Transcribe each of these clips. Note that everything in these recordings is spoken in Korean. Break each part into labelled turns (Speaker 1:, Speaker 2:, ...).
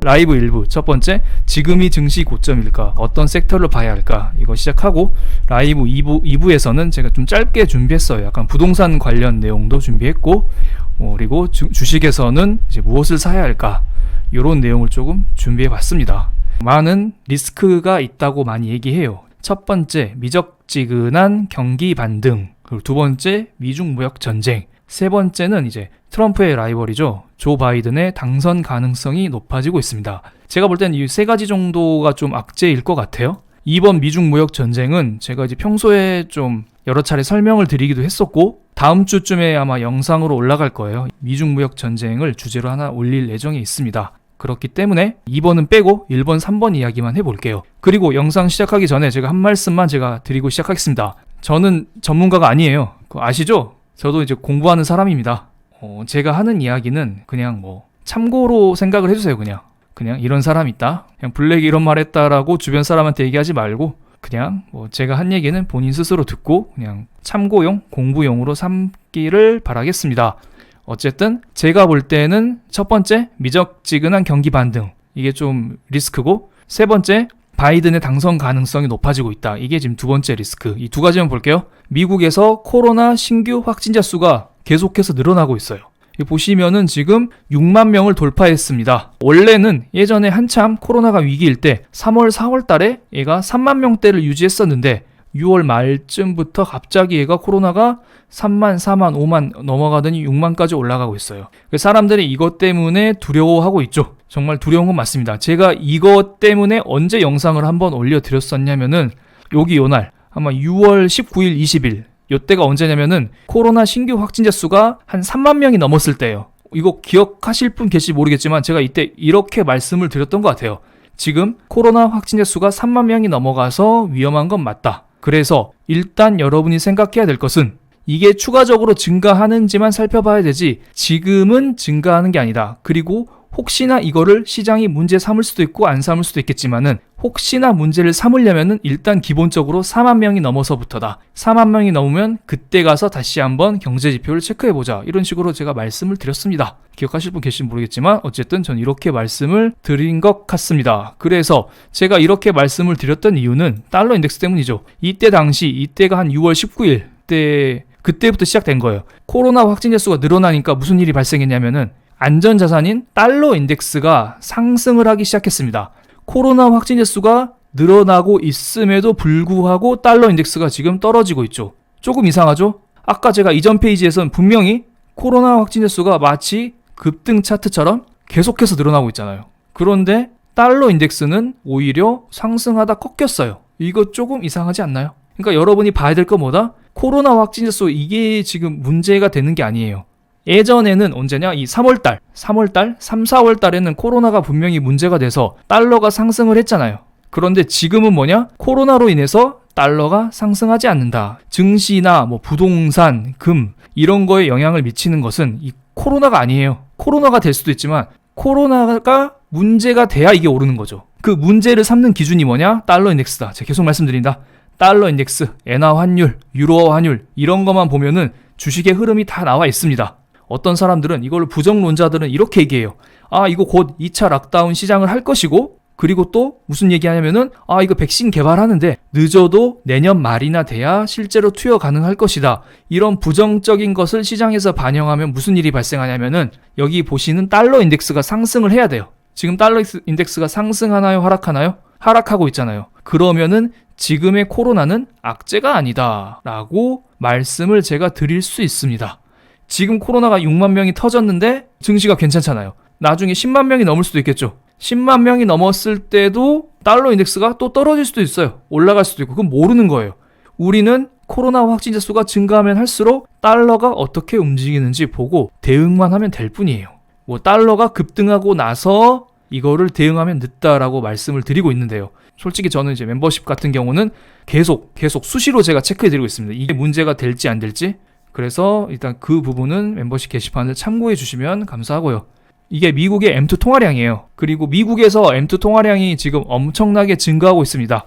Speaker 1: 라이브 1부 첫 번째, 지금이 증시 고점일까? 어떤 섹터를 봐야 할까? 이거 시작하고, 라이브 2부에서는 제가 좀 짧게 준비했어요. 약간 부동산 관련 내용도 준비했고, 그리고 주식에서는 이제 무엇을 사야 할까? 이런 내용을 조금 준비해봤습니다. 많은 리스크가 있다고 많이 얘기해요. 첫 번째, 미적지근한 경기 반등. 그리고 두 번째, 미중 무역 전쟁. 세 번째는 이제 트럼프의 라이벌이죠. 조 바이든의 당선 가능성이 높아지고 있습니다. 제가 볼 땐 이 세 가지 정도가 좀 악재일 것 같아요. 이번 미중 무역 전쟁은 제가 이제 평소에 좀 여러 차례 설명을 드리기도 했었고, 다음 주쯤에 아마 영상으로 올라갈 거예요. 미중 무역 전쟁을 주제로 하나 올릴 예정에 있습니다. 그렇기 때문에 2번은 빼고 1번, 3번 이야기만 해볼게요. 그리고 영상 시작하기 전에 제가 한 말씀만 제가 드리고 시작하겠습니다. 저는 전문가가 아니에요. 그거 아시죠? 저도 이제 공부하는 사람입니다. 제가 하는 이야기는 그냥 뭐 참고로 생각을 해주세요. 그냥 이런 사람 있다, 그냥 블랙이 이런 말 했다라고 주변 사람한테 얘기하지 말고, 그냥 뭐 제가 한 얘기는 본인 스스로 듣고 그냥 참고용, 공부용으로 삼기를 바라겠습니다. 어쨌든 제가 볼 때는 첫 번째, 미적지근한 경기 반등, 이게 좀 리스크고, 세 번째, 바이든의 당선 가능성이 높아지고 있다. 이게 지금 두 번째 리스크. 이 두 가지만 볼게요. 미국에서 코로나 신규 확진자 수가 계속해서 늘어나고 있어요. 보시면은 지금 6만 명을 돌파했습니다. 원래는 예전에 한참 코로나가 위기일 때 3월, 4월 달에 얘가 3만 명대를 유지했었는데 6월 말쯤부터 갑자기 얘가 코로나가 3만, 4만, 5만 넘어가더니 6만까지 올라가고 있어요. 사람들이 이것 때문에 두려워하고 있죠. 정말 두려운 건 맞습니다. 제가 이것 때문에 언제 영상을 한번 올려드렸었냐면은 여기 요날 아마 6월 19일, 20일 요때가 언제냐면은 코로나 신규 확진자 수가 한 3만 명이 넘었을 때예요. 이거 기억하실 분 계실지 모르겠지만 제가 이때 이렇게 말씀을 드렸던 것 같아요. 지금 코로나 확진자 수가 3만 명이 넘어가서 위험한 건 맞다. 그래서 일단 여러분이 생각해야 될 것은 이게 추가적으로 증가하는지만 살펴봐야 되지 지금은 증가하는 게 아니다. 그리고 혹시나 이거를 시장이 문제 삼을 수도 있고 안 삼을 수도 있겠지만은 혹시나 문제를 삼으려면은 일단 기본적으로 4만 명이 넘어서부터다. 4만 명이 넘으면 그때 가서 다시 한번 경제 지표를 체크해보자. 이런 식으로 제가 말씀을 드렸습니다. 기억하실 분 계실지 모르겠지만 어쨌든 전 이렇게 말씀을 드린 것 같습니다. 그래서 제가 이렇게 말씀을 드렸던 이유는 달러 인덱스 때문이죠. 이때가 한 6월 19일 그때부터 시작된 거예요. 코로나 확진자 수가 늘어나니까 무슨 일이 발생했냐면은 안전자산인 달러 인덱스가 상승을 하기 시작했습니다. 코로나 확진자 수가 늘어나고 있음에도 불구하고 달러 인덱스가 지금 떨어지고 있죠. 조금 이상하죠? 아까 제가 이전 페이지에서는 분명히 코로나 확진자 수가 마치 급등 차트처럼 계속해서 늘어나고 있잖아요. 그런데 달러 인덱스는 오히려 상승하다 꺾였어요. 이거 조금 이상하지 않나요? 그러니까 여러분이 봐야 될 건 뭐다? 코로나 확진자 수 이게 지금 문제가 되는 게 아니에요. 예전에는 언제냐? 이 3월달, 3, 4월 달에는 코로나가 분명히 문제가 돼서 달러가 상승을 했잖아요. 그런데 지금은 뭐냐? 코로나로 인해서 달러가 상승하지 않는다. 증시나 뭐 부동산, 금 이런 거에 영향을 미치는 것은 이 코로나가 아니에요. 코로나가 될 수도 있지만 코로나가 문제가 돼야 이게 오르는 거죠. 그 문제를 삼는 기준이 뭐냐? 달러 인덱스다. 제가 계속 말씀드린다. 달러 인덱스, 엔화 환율, 유로 환율 이런 것만 보면은 주식의 흐름이 다 나와 있습니다. 어떤 사람들은 이걸 부정론자들은 이렇게 얘기해요. 이거 곧 2차 락다운 시장을 할 것이고 그리고 또 무슨 얘기하냐면은 이거 백신 개발하는데 늦어도 내년 말이나 돼야 실제로 투여 가능할 것이다. 이런 부정적인 것을 시장에서 반영하면 무슨 일이 발생하냐면은 여기 보시는 달러 인덱스가 상승을 해야 돼요. 지금 달러 인덱스가 상승하나요? 하락하나요? 하락하고 있잖아요. 그러면은 지금의 코로나는 악재가 아니다 라고 말씀을 제가 드릴 수 있습니다. 지금 코로나가 6만 명이 터졌는데 증시가 괜찮잖아요. 나중에 10만 명이 넘을 수도 있겠죠. 10만 명이 넘었을 때도 달러 인덱스가 또 떨어질 수도 있어요. 올라갈 수도 있고 그건 모르는 거예요. 우리는 코로나 확진자 수가 증가하면 할수록 달러가 어떻게 움직이는지 보고 대응만 하면 될 뿐이에요. 뭐 달러가 급등하고 나서 이거를 대응하면 늦다라고 말씀을 드리고 있는데요. 솔직히 저는 이제 멤버십 같은 경우는 계속 수시로 제가 체크해드리고 있습니다. 이게 문제가 될지 안 될지. 그래서 일단 그 부분은 멤버십 게시판을 참고해 주시면 감사하고요. 이게 미국의 M2 통화량이에요. 그리고 미국에서 M2 통화량이 지금 엄청나게 증가하고 있습니다.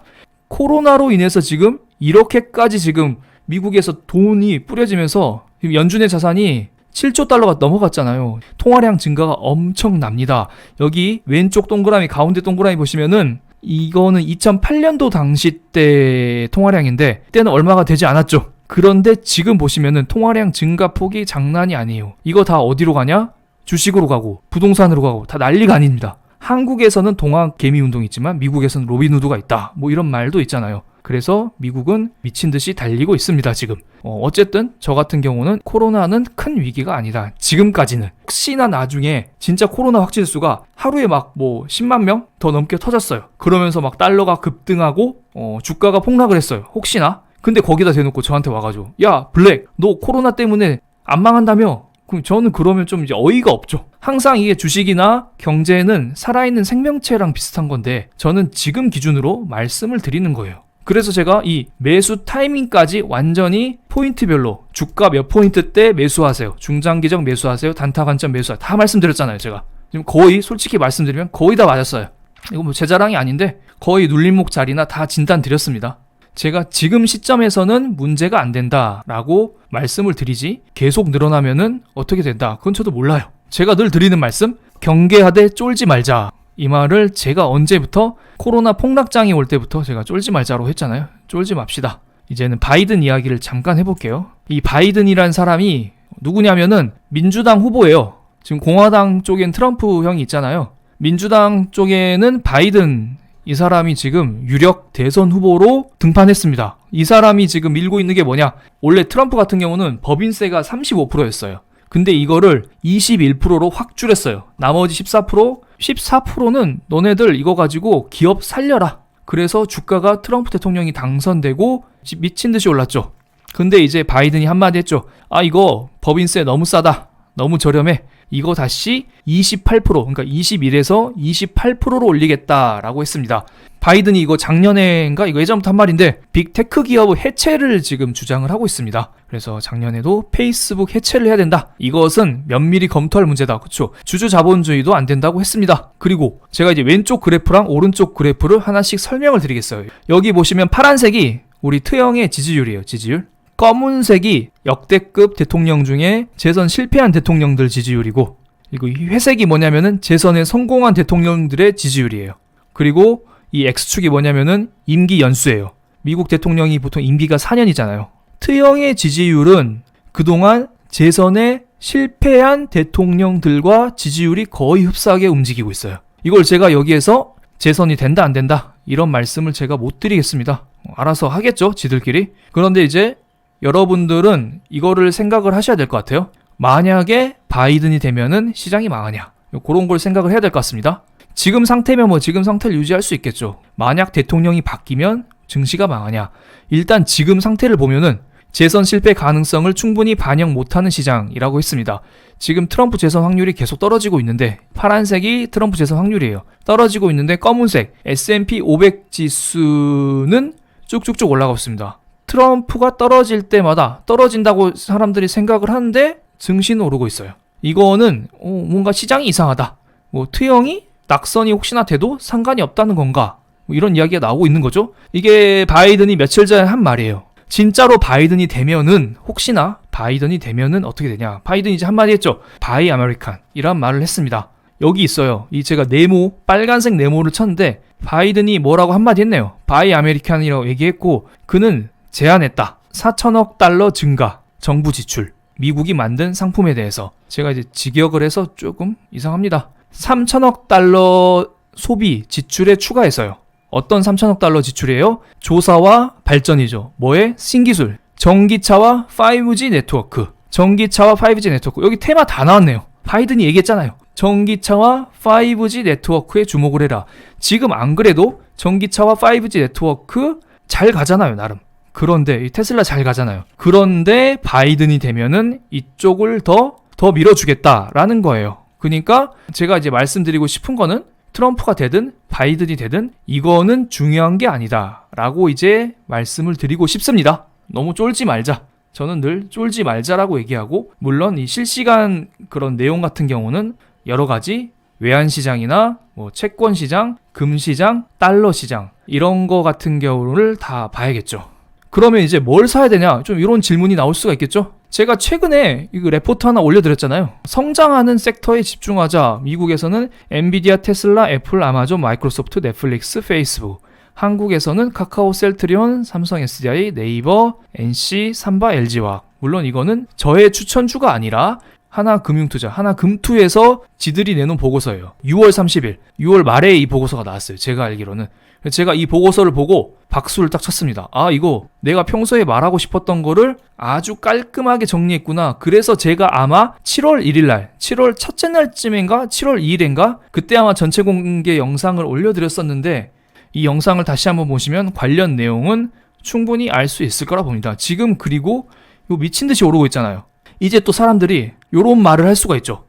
Speaker 1: 코로나로 인해서 지금 이렇게까지 지금 미국에서 돈이 뿌려지면서 연준의 자산이 7조 달러가 넘어갔잖아요. 통화량 증가가 엄청납니다. 여기 왼쪽 동그라미, 가운데 동그라미 보시면은 이거는 2008년도 당시 때 통화량인데 그때는 얼마가 되지 않았죠. 그런데 지금 보시면은 통화량 증가폭이 장난이 아니에요. 이거 다 어디로 가냐? 주식으로 가고 부동산으로 가고 다 난리가 아닙니다. 한국에서는 동학 개미 운동이 있지만 미국에서는 로빈후드가 있다. 뭐 이런 말도 있잖아요. 그래서 미국은 미친 듯이 달리고 있습니다, 지금. 어쨌든 저 같은 경우는 코로나는 큰 위기가 아니다. 지금까지는. 혹시나 나중에 진짜 코로나 확진 수가 하루에 막 뭐 10만 명 더 넘게 터졌어요. 그러면서 막 달러가 급등하고 주가가 폭락을 했어요. 혹시나. 근데 거기다 대놓고 저한테 와가지고 야 블랙 너 코로나 때문에 안 망한다며? 그럼 저는 그러면 좀 이제 어이가 없죠. 항상 이게 주식이나 경제는 살아있는 생명체랑 비슷한 건데 저는 지금 기준으로 말씀을 드리는 거예요. 그래서 제가 이 매수 타이밍까지 완전히 포인트별로 주가 몇 포인트 때 매수하세요. 중장기적 매수하세요. 단타 관점 매수하세요. 다 말씀드렸잖아요, 제가. 지금 거의 솔직히 말씀드리면 거의 다 맞았어요. 이거 뭐 제 자랑이 아닌데 거의 눌림목 자리나 다 진단 드렸습니다. 제가 지금 시점에서는 문제가 안 된다라고 말씀을 드리지 계속 늘어나면은 어떻게 된다. 그건 저도 몰라요. 제가 늘 드리는 말씀, 경계하되 쫄지 말자. 이 말을 제가 언제부터 코로나 폭락장이 올 때부터 제가 쫄지 말자로 했잖아요. 쫄지 맙시다. 이제는 바이든 이야기를 잠깐 해볼게요. 이 바이든이란 사람이 누구냐면은 민주당 후보예요. 지금 공화당 쪽엔 트럼프 형이 있잖아요. 민주당 쪽에는 바이든 이 사람이 지금 유력 대선 후보로 등판했습니다. 이 사람이 지금 밀고 있는 게 뭐냐? 원래 트럼프 같은 경우는 법인세가 35%였어요. 근데 이거를 21%로 확 줄였어요. 나머지 14%는 너네들 이거 가지고 기업 살려라. 그래서 주가가 트럼프 대통령이 당선되고 미친 듯이 올랐죠. 근데 이제 바이든이 한마디 했죠. 아 이거 법인세 너무 싸다. 너무 저렴해. 이거 다시 28% 그러니까 21에서 28%로 올리겠다라고 했습니다. 바이든이 이거 작년에인가 이거 예전부터 한 말인데 빅테크 기업 해체를 지금 주장을 하고 있습니다. 그래서 작년에도 페이스북 해체를 해야 된다. 이것은 면밀히 검토할 문제다. 그렇죠? 주주 자본주의도 안 된다고 했습니다. 그리고 제가 이제 왼쪽 그래프랑 오른쪽 그래프를 하나씩 설명을 드리겠어요. 여기 보시면 파란색이 우리 트형의 지지율이에요. 지지율. 검은색이 역대급 대통령 중에 재선 실패한 대통령들 지지율이고 그리고 이 회색이 뭐냐면은 재선에 성공한 대통령들의 지지율이에요. 그리고 이 X축이 뭐냐면은 임기 연수예요. 미국 대통령이 보통 임기가 4년이잖아요. 트형의 지지율은 그동안 재선에 실패한 대통령들과 지지율이 거의 흡사하게 움직이고 있어요. 이걸 제가 여기에서 재선이 된다 안 된다 이런 말씀을 제가 못 드리겠습니다. 알아서 하겠죠, 지들끼리. 그런데 이제 여러분들은 이거를 생각을 하셔야 될 것 같아요. 만약에 바이든이 되면은 시장이 망하냐, 그런 걸 생각을 해야 될 것 같습니다. 지금 상태면 뭐 지금 상태를 유지할 수 있겠죠. 만약 대통령이 바뀌면 증시가 망하냐, 일단 지금 상태를 보면은 재선 실패 가능성을 충분히 반영 못하는 시장이라고 했습니다. 지금 트럼프 재선 확률이 계속 떨어지고 있는데 파란색이 트럼프 재선 확률이에요. 떨어지고 있는데 검은색 S&P 500 지수는 쭉쭉쭉 올라가고 있습니다. 트럼프가 떨어질 때마다 떨어진다고 사람들이 생각을 하는데 증시는 오르고 있어요. 이거는 뭔가 시장이 이상하다. 뭐 트형이 낙선이 혹시나 돼도 상관이 없다는 건가? 뭐 이런 이야기가 나오고 있는 거죠. 이게 바이든이 며칠 전에 한 말이에요. 진짜로 바이든이 되면은 혹시나 바이든이 되면은 어떻게 되냐? 바이든이 이제 한마디 했죠. 바이 아메리칸 이란 말을 했습니다. 여기 있어요. 이 제가 네모 빨간색 네모를 쳤는데 바이든이 뭐라고 한마디 했네요. 바이 아메리칸이라고 얘기했고 그는 제안했다. 4천억 달러 증가 정부 지출. 미국이 만든 상품에 대해서 제가 이제 직역을 해서 조금 이상합니다. 3천억 달러 소비 지출에 추가해서요. 어떤 3천억 달러 지출이에요? 조사와 발전이죠. 뭐에? 신기술. 전기차와 5G 네트워크. 전기차와 5G 네트워크. 여기 테마 다 나왔네요. 바이든이 얘기했잖아요. 전기차와 5G 네트워크에 주목을 해라. 지금 안 그래도 전기차와 5G 네트워크 잘 가잖아요, 나름. 그런데 이 테슬라 잘 가잖아요. 그런데 바이든이 되면은 이쪽을 더 밀어주겠다라는 거예요. 그러니까 제가 이제 말씀드리고 싶은 거는 트럼프가 되든 바이든이 되든 이거는 중요한 게 아니다 라고 이제 말씀을 드리고 싶습니다. 너무 쫄지 말자. 저는 늘 쫄지 말자라고 얘기하고, 물론 이 실시간 그런 내용 같은 경우는 여러 가지 외환시장이나 뭐 채권시장, 금시장, 달러시장 이런 거 같은 경우를 다 봐야겠죠. 그러면 이제 뭘 사야 되냐? 좀 이런 질문이 나올 수가 있겠죠? 제가 최근에 이거 레포트 하나 올려드렸잖아요. 성장하는 섹터에 집중하자. 미국에서는 엔비디아, 테슬라, 애플, 아마존, 마이크로소프트, 넷플릭스, 페이스북. 한국에서는 카카오, 셀트리온, 삼성 SDI, 네이버, NC, 삼바, LG화학. 물론 이거는 저의 추천주가 아니라 하나금융투자, 하나금투에서 지들이 내놓은 보고서예요. 6월 30일, 6월 말에 이 보고서가 나왔어요. 제가 알기로는. 제가 이 보고서를 보고 박수를 딱 쳤습니다. 아, 이거 내가 평소에 말하고 싶었던 거를 아주 깔끔하게 정리했구나. 그래서 제가 아마 7월 1일 날, 7월 첫째 날쯤인가, 7월 2일인가, 그때 아마 전체 공개 영상을 올려드렸었는데, 이 영상을 다시 한번 보시면 관련 내용은 충분히 알 수 있을 거라 봅니다. 지금 그리고 요 미친 듯이 오르고 있잖아요. 이제 또 사람들이 요런 말을 할 수가 있죠.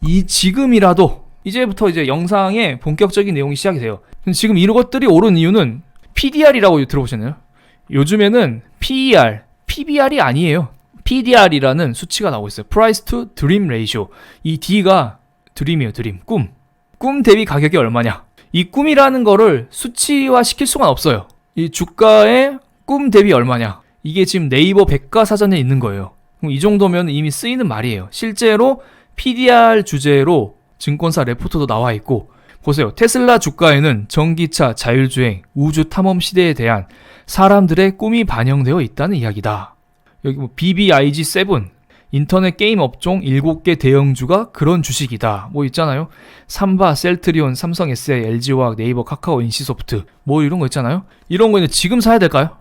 Speaker 1: 이 지금이라도, 이제부터 이제 영상의 본격적인 내용이 시작이 돼요. 지금 이런 것들이 오른 이유는 PDR이라고 들어보셨나요? 요즘에는 PER, PBR이 아니에요. PDR이라는 수치가 나오고 있어요. Price to Dream Ratio. 이 D가 드림이에요, 드림. 꿈. 꿈 대비 가격이 얼마냐. 이 꿈이라는 거를 수치화 시킬 수가 없어요. 이 주가의 꿈 대비 얼마냐. 이게 지금 네이버 백과사전에 있는 거예요. 이 정도면 이미 쓰이는 말이에요. 실제로 PDR 주제로 증권사 레포트도 나와 있고, 보세요. 테슬라 주가에는 전기차, 자율주행, 우주 탐험 시대에 대한 사람들의 꿈이 반영되어 있다는 이야기다. 여기 뭐 BBIG7, 인터넷 게임 업종 7개 대형주가 그런 주식이다. 뭐 있잖아요. 삼바, 셀트리온, 삼성 SDI, LG화학, 네이버, 카카오, NC소프트 뭐 이런 거 있잖아요. 이런 거는 지금 사야 될까요?